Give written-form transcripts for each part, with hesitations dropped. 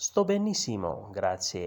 sto benissimo, grazie,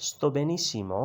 sto benissimo,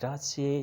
grazie,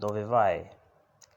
dove vai?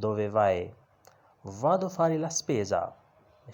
dove vai? vado a fare la spesa,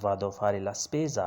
vado a fare la spesa,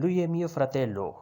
lui è mio fratello,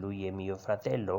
lui è mio fratello,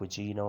cugino,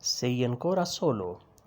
sei ancora solo,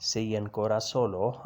sei ancora solo,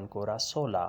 ancora sola,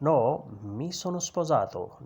no mi sono sposato,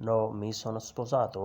no mi sono sposato,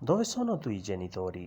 dove sono tuoi genitori,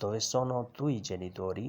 dove sono tuoi genitori,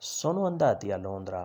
sono andati a Londra,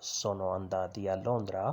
sono andati a Londra,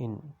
in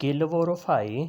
che lavoro fai,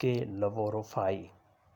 che lavoro fai,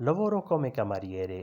lavoro come cameriere,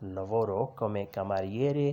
lavoro come cameriere,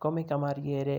come cameriere,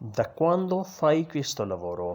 da quando fai questo lavoro,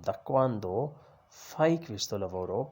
da quando fai questo lavoro,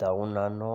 da un anno,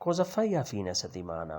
cosa fai a fine settimana,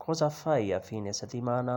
cosa fai a fine settimana,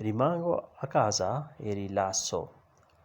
rimango a casa e rilasso,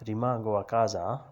rimango a casa,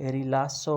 e rilasso,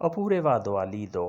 oppure vado a lido,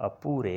oppure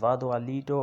vado a lido,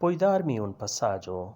puoi darmi un passaggio,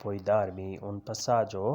puoi darmi un passaggio,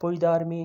puoi darmi,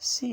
sì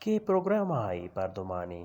che programma hai per domani,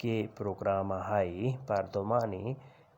che programma hai per domani,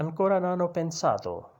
ancora non ho pensato,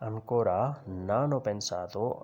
ancora non ho pensato,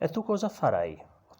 e tu cosa farai,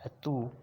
e tu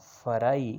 farai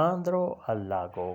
andrò al lago,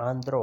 andrò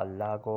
al lago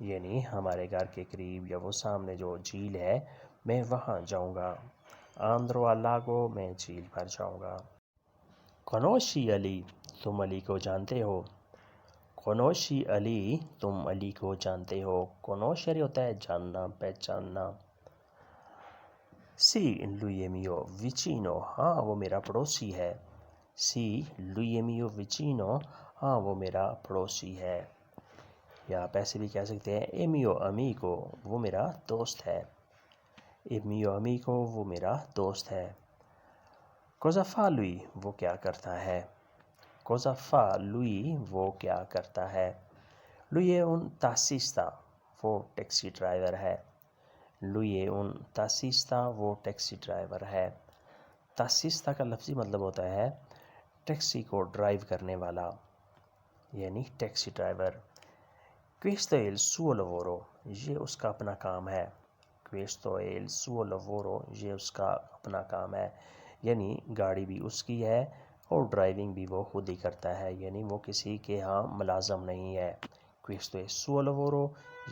یعنی ہمارے گھر کے قریب یا وہ سامنے جو جھیل ہے میں وہاں جاؤں گا. آندرو الاگو میں جھیل پر جاؤں گا. کنوشی علی تم علی کو جانتے ہو. کنوشی علی تم علی کو جانتے ہو. کنوشری ہوتا ہے جاننا پہچاننا. سی لوئی میو وچینو ہاں وہ میرا پڑوسی ہے. سی لوئی میو وچینو ہاں وہ میرا پڑوسی ہے. یا آپ ایسے بھی کہہ سکتے ہیں ایمیو امیگو وہ میرا دوست ہے. ایمیو امیگو وہ میرا دوست ہے. کوزا فا لوئی وہ کیا کرتا ہے. کوزا فا لوئی وہ کیا کرتا ہے. لوئی ان تاسیستا وہ ٹیکسی ڈرائیور ہے. لوئی ان تاسیستا وہ ٹیکسی ڈرائیور ہے. تاسیستا کا لفظی مطلب ہوتا ہے ٹیکسی کو ڈرائیو کرنے والا یعنی taxi driver. Questo è il suo lavoro یہ اس کا اپنا کام ہے. Questo è il suo lavoro یہ اس کا اپنا کام ہے یعنی گاڑی بھی اس کی ہے اور ڈرائیونگ بھی وہ خود ہی کرتا ہے یعنی وہ کسی کے ہاں ملازم نہیں ہے. Questo è il suo lavoro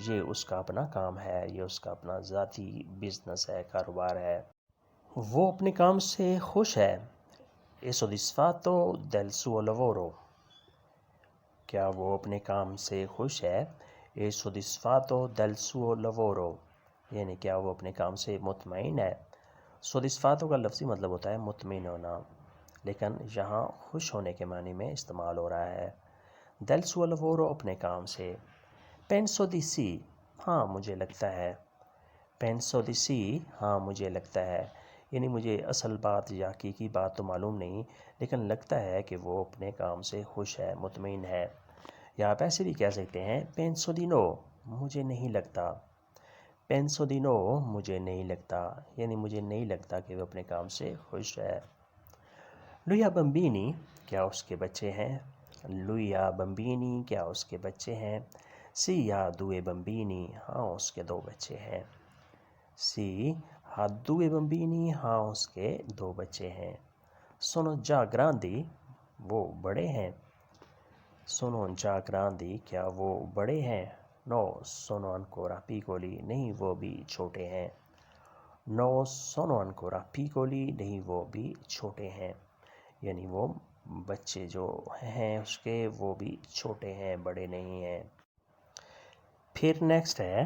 یہ اس کا اپنا کام ہے یہ اس کا اپنا ذاتی بزنس ہے کاروبار ہے. وہ اپنے کام سے خوش ہے. È soddisfatto del suo lavoro کیا وہ اپنے کام سے خوش ہے. È soddisfatto del suo lavoro یعنی کیا وہ اپنے کام سے مطمئن ہے. soddisfatto کا لفظی مطلب ہوتا ہے مطمئن ہونا لیکن یہاں خوش ہونے کے معنی میں استعمال ہو رہا ہے. del suo lavoro اپنے کام سے. penso di sì ہاں مجھے لگتا ہے. penso di sì ہاں مجھے لگتا ہے یعنی مجھے اصل بات یا حقیقی بات تو معلوم نہیں لیکن لگتا ہے کہ وہ اپنے کام سے خوش ہے مطمئن ہے. یا آپ ایسے بھی کہہ سکتے ہیں penso di no مجھے نہیں لگتا. penso di no مجھے نہیں لگتا یعنی مجھے نہیں لگتا کہ وہ اپنے کام سے خوش ہے. lui ha bambini کیا اس کے بچے ہیں. lui ha bambini کیا اس کے بچے ہیں. sì ha due bambini ہاں اس کے دو بچے ہیں. sì ha due bambini ہاں اس کے دو بچے ہیں. sono già grandi وہ بڑے ہیں. sono già grandi کیا وہ بڑے ہیں. no sono ancora piccoli نہیں وہ بھی چھوٹے ہیں. no sono ancora piccoli نہیں وہ بھی چھوٹے ہیں یعنی وہ بچے جو ہیں اس کے وہ بھی چھوٹے ہیں بڑے نہیں ہیں. پھر نیکسٹ ہے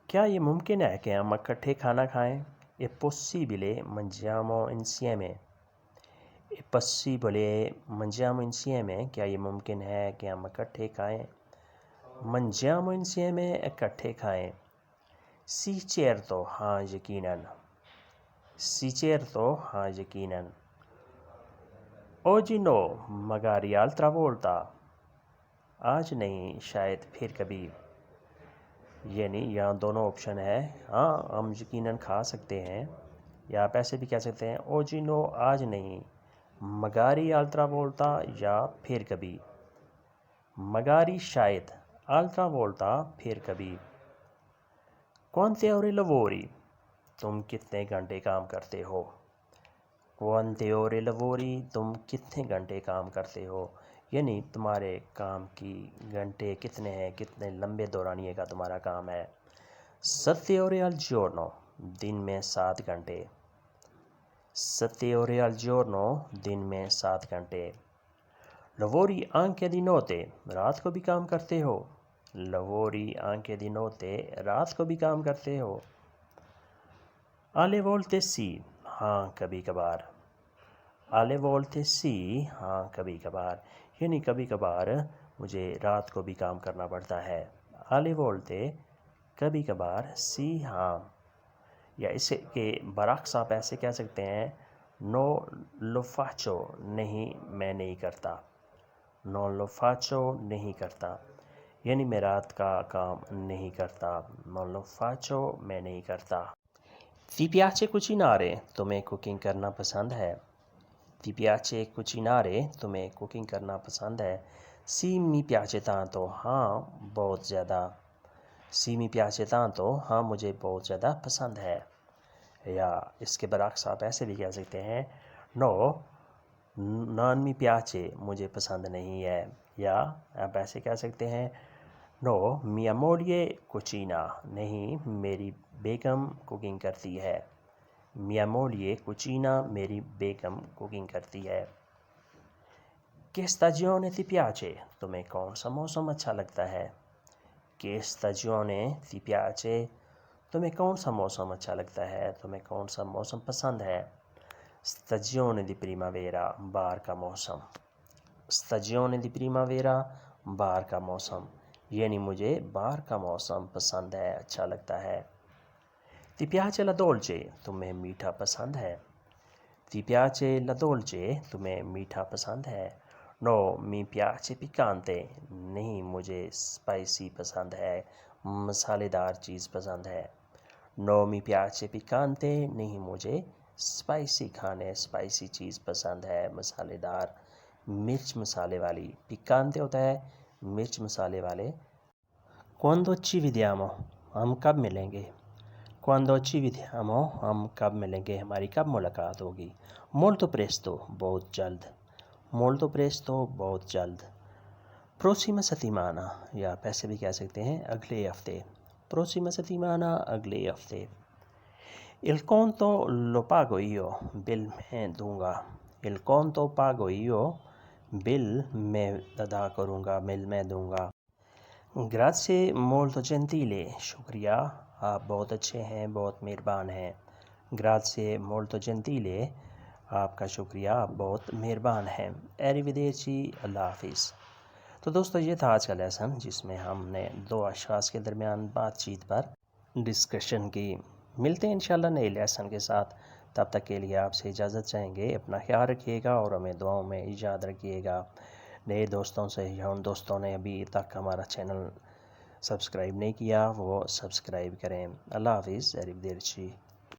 کیا یہ ممکن ہے کہ ہم اکٹھے کھانا کھائیں. è possibile mangiamo insieme. è possibile mangiamo insieme کیا یہ ممکن ہے کہ ہم اکٹھے کھائیں. mangiamo insieme اکٹھے کھائیں. sì certo ہاں یقیناً. sì certo ہاں یقیناً. oggi no magari altra volta آج نہیں شاید پھر کبھی یعنی یہاں دونوں آپشن ہے. ہاں ہم یقیناً کھا سکتے ہیں یا آپ ایسے بھی کہہ سکتے ہیں oggi no آج نہیں magari altra volta یا پھر کبھی. magari شاید altra volta پھر کبھی. quante ore lavori تم کتنے گھنٹے کام کرتے ہو. quante ore lavori تم کتنے گھنٹے کام کرتے ہو یعنی تمہارے کام کی گھنٹے کتنے ہیں کتنے لمبے دورانیے کا تمہارا کام ہے. 7 ore al giorno دن میں 7 گھنٹے. 7 ore al giorno دن میں 7 گھنٹے. lavori anche di notte رات کو بھی کام کرتے ہو. lavori anche di notte رات کو بھی کام کرتے ہو. alle volte sì ہاں کبھی کبھار. alle volte sì ہاں کبھی کبھار یعنی کبھی کبھار مجھے رات کو بھی کام کرنا پڑتا ہے. alle volte کبھی کبھار sì ہاں یا اس کے برعکس آپ ایسے کہہ سکتے ہیں no lo faccio نہیں میں نہیں کرتا. no lo faccio نہیں کرتا یعنی میں رات کا کام نہیں کرتا. no lo faccio میں نہیں کرتا. ti piace cucinare تمہیں کوکنگ کرنا پسند ہے. ti piace cucinare تمہیں کوکنگ کرنا پسند ہے. sì mi piace tanto ہاں بہت زیادہ. sì mi piace tanto ہاں مجھے بہت زیادہ پسند ہے. یا اس کے برعکس آپ ایسے بھی کہہ سکتے ہیں no non mi piace مجھے پسند نہیں ہے. یا آپ ایسے کہہ سکتے ہیں No, mia moglie cucina. نہیں میری بیگم کوکنگ کرتی ہے. Mia moglie cucina. میری بیگم کوکنگ کرتی ہے. Che stagione ti piace? تمہیں کون سا موسم اچھا لگتا ہے. Che stagione ti piace? تمہیں کون سا موسم اچھا لگتا ہے, تمہیں کون سا موسم پسند ہے. Stagione di primavera. بہار کا موسم. Stagione di primavera. بہار کا موسم, یعنی مجھے بہار کا موسم پسند ہے, اچھا لگتا ہے. Ti piace la dolce? تمہیں میٹھا پسند ہے. Ti piace la dolce? تمہیں میٹھا پسند ہے. No, mi piace piccante. نہیں مجھے اسپائسی پسند ہے, مسالے دار چیز پسند ہے. No, mi piace piccante. نہیں مجھے اسپائسی چیز پسند ہے, مسالے دار, مرچ مسالے والی. Piccante ہوتا ہے مرچ مسالے والے. Quando ci vediamo? ہم کب ملیں گے. Quando ci vediamo? ہم کب ملیں گے, ہماری کب ملاقات ہوگی. Molto presto. بہت جلد. Molto presto. بہت جلد. Prossima settimana. یا پیسے بھی کہہ سکتے ہیں اگلے ہفتے. Prossima settimana. اگلے ہفتے. Il conto lo pago io. بل میں دوں گا. Il conto pago io. بل میں ادا کروں گا, بل میں دوں گا. Grazie molto gentile. شکریہ, آپ بہت اچھے ہیں, بہت مہربان ہیں. Grazie molto gentile. آپ کا شکریہ, آپ بہت مہربان ہیں. Arrivederci. اللہ حافظ. تو دوستو یہ تھا آج کا لیسن, جس میں ہم نے دو اشخاص کے درمیان بات چیت پر ڈسکشن کی. ملتے ہیں انشاءاللہ نئے لیسن کے ساتھ. تب تک کے لیے آپ سے اجازت چاہیں گے. اپنا خیال رکھیے گا اور ہمیں دعاؤں میں یاد رکھیے گا. نئے دوستوں سے یا ان دوستوں نے ابھی تک ہمارا چینل سبسکرائب نہیں کیا, وہ سبسکرائب کریں. اللہ حافظ. arrivederci.